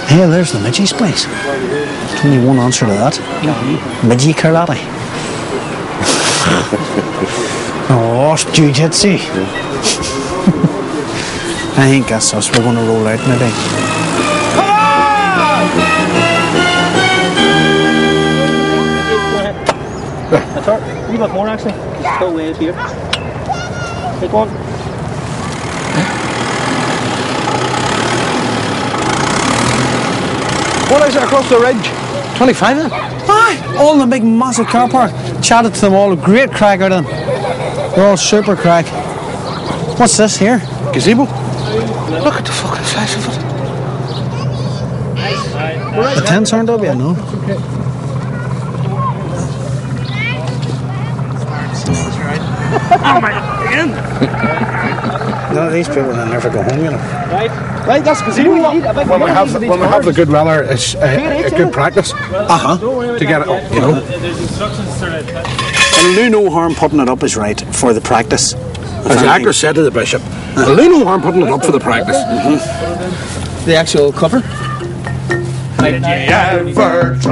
Hey, there's the Midgie's place. There's only one answer to that. Midgie karate. Wasp jujitsu. I think that's us. We're going to roll out maybe. That's all right. A wee bit more actually. Still way out here. Take one. What is it across the ridge? 25 then? Aye, all in the big massive car park. Chatted to them all, great crack out of them. They're all super crack. What's this here? Gazebo. Look at the fucking size of it. The tents aren't up yet, no? Oh my God! No, these people will never go home, you know. Right, that's gazebo. When we have the good weather, it's a good practice. To get it up, you know. It'll do no harm putting it up is right for the practice. As the actor said to the bishop, it'll do no harm putting it up for the practice. The actual cover? Did you ever try